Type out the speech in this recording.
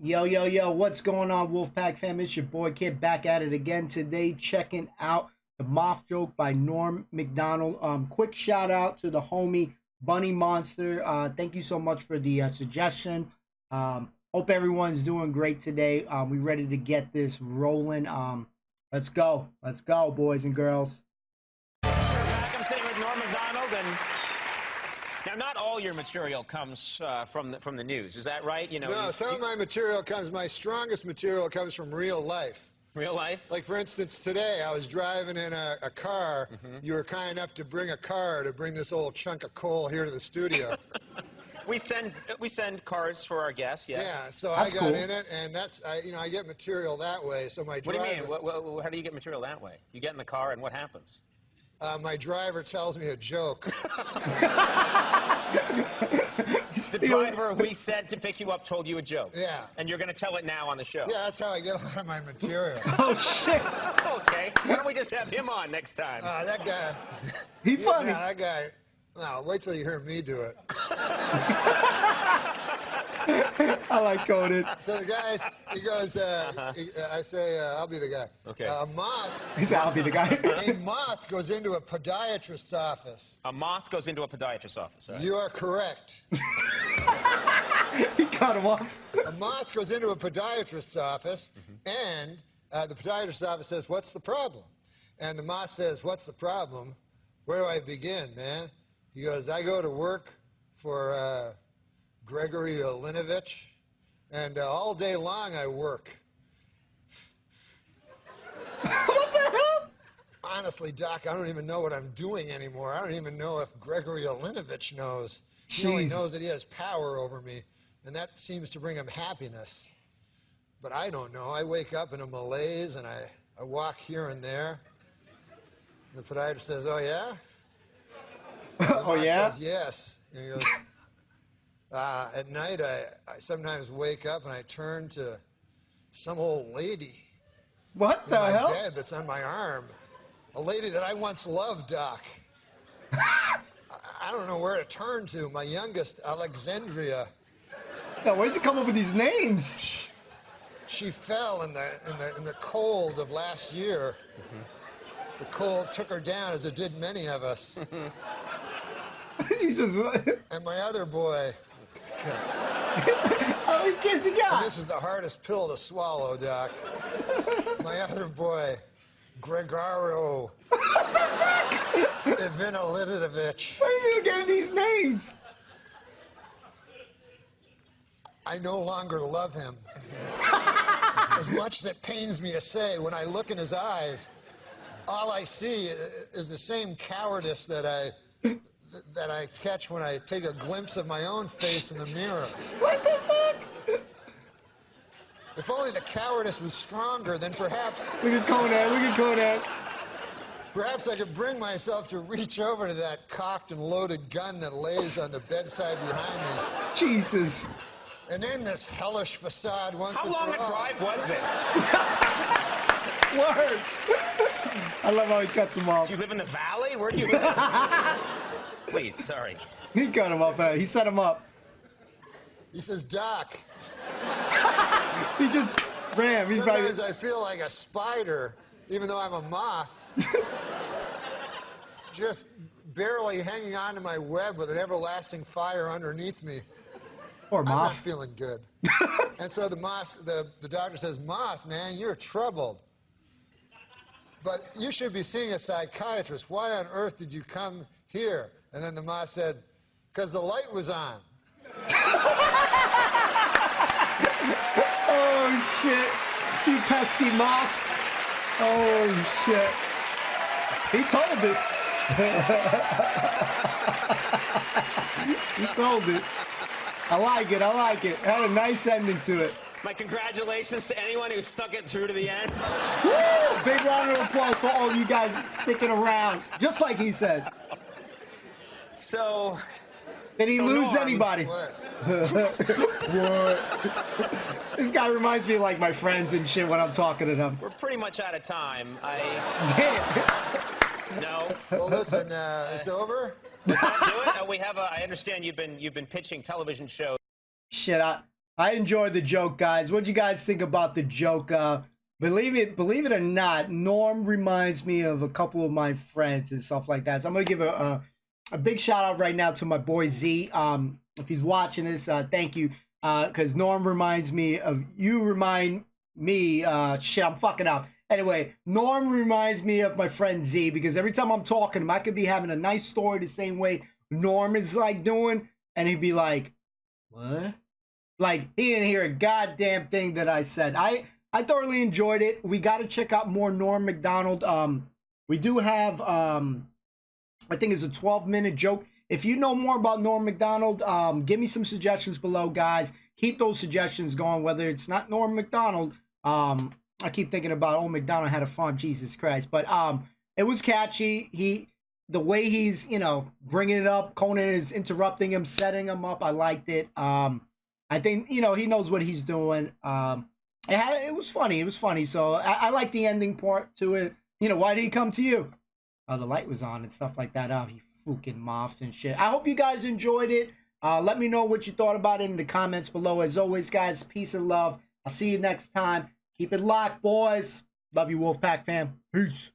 Yo, what's going on, Wolfpack fam? It's your boy Kid back at it again today, checking out the Moth joke by Norm Macdonald. Quick shout out to the homie Bunny Monster. Thank you so much for the suggestion. Hope everyone's doing great today. We ready to get this rolling. Let's go, boys and girls. We're back. I'm sitting with Norm Macdonald, and now not all your material comes from the news. Is that right? You know. No, some of my material comes. My strongest material comes from real life. Real life? Like, for instance, today I was driving in a car. You were kind enough to bring a car to bring this old chunk of coal here to the studio. We send cars for our guests. Yes. Yeah, so That's I got cool. in it, and that's I get material that way. So my driver. What do you mean? How do you get material that way? You get in the car, and what happens? My driver tells me a joke. The driver we sent to pick you up told you a joke. Yeah. And you're going to tell it now on the show. Yeah, that's how I get a lot of my material. Oh shit, Okay. Why don't we just have him on next time? That guy. he funny. Yeah, that guy. No, wait till you hear me do it. I like coded. So the guy, he goes, I say, I'll be the guy. Okay. A moth, He said, "I'll be the guy." a moth goes into a podiatrist's office. A moth goes into a podiatrist's office. All right? You are correct. He cut him off. A moth goes into a podiatrist's office, and the podiatrist's office says, "What's the problem?" And the moth says, "What's the problem? Where do I begin, man?" He goes, "I go to work for Gregory Linovich, and all day long I work." What the hell? Honestly, Doc, I don't even know what I'm doing anymore. I don't even know if Gregory Linovich knows. He only Jeez. knows that he has power over me, and that seems to bring him happiness. But I don't know. I wake up in a malaise, and I walk here and there. The podiatrist says, "Oh, yeah?" Oh yeah. Goes, "Yes." And he goes, at night, I sometimes wake up, and I turn to some old lady What in the my hell? bed that's on my arm. A lady that I once loved, Doc. I don't know where to turn to. My youngest, Alexandria, Now, where's he come up with these names? she fell in the cold of last year. The cold took her down, as it did many of us. He's just. And my other boy, How many kids he and got? this is the hardest pill to swallow, Doc. My other boy, Gregorio What the fuck? Ivanilidovich. Where is he getting these names? I no longer love him. As much as it pains me to say, when I look in his eyes, all I see is the same cowardice that I catch when I take a glimpse of my own face in the mirror. What the fuck? If only the cowardice was stronger, then perhaps Look at Conan. I could bring myself to reach over to that cocked and loaded gun that lays on the bedside behind me Jesus. and end this hellish facade once How and long for a all. drive was this? Word. I love how he cuts him off. Do you live in the valley? Where do you live? Please, sorry. He cut him off. He set him up. He says, "Doc, He just ran. He's probably. sometimes I feel like a spider, even though I'm a moth, just barely hanging on to my web with an everlasting fire underneath me. Poor I'm not Moth. feeling good." And so the doctor says, "Moth, man, you're troubled. But you should be seeing a psychiatrist. Why on earth did you come here?" And then the moth said, "Because the light was on." Oh shit. You pesky moths. Oh shit. He told it. He told it. I like it. It had a nice ending to it. My congratulations to anyone who stuck it through to the end. Woo! Big round of applause for all you guys sticking around. Just like he said. So, Did he lose Norm, anybody? What? What? This guy reminds me of like my friends and shit when I'm talking to them. we're pretty much out of time. Damn. No. Well, listen, it's over. Does that do it? We have I understand you've been pitching television shows. Shit, I enjoyed the joke, guys. What'd you guys think about the joke? Believe it or not, Norm reminds me of a couple of my friends and stuff like that. So I'm gonna give a big shout out right now to my boy Z. If he's watching this, thank you. Because Norm reminds me of you. Remind me. Shit, I'm fucking up. Anyway, Norm reminds me of my friend Z because every time I'm talking to him, I could be having a nice story the same way Norm is like doing, and he'd be like, "What?" Like he didn't hear a goddamn thing that I said. I thoroughly enjoyed it. We got to check out more Norm Macdonald. We do have I think it's a 12-minute joke. If you know more about Norm Macdonald, give me some suggestions below, guys. Keep those suggestions going. Whether it's not Norm Macdonald, I keep thinking about old McDonald had a farm. Jesus Christ, but it was catchy. The way he's bringing it up. Conan is interrupting him, setting him up. I liked it. I think he knows what he's doing. It was funny. It was funny. So I like the ending part to it. Why did he come to you? The light was on and stuff like that. He fucking moths and shit. I hope you guys enjoyed it. Let me know what you thought about it in the comments below. As always, guys, peace and love. I'll see you next time. Keep it locked, boys. Love you, Wolfpack fam. Peace.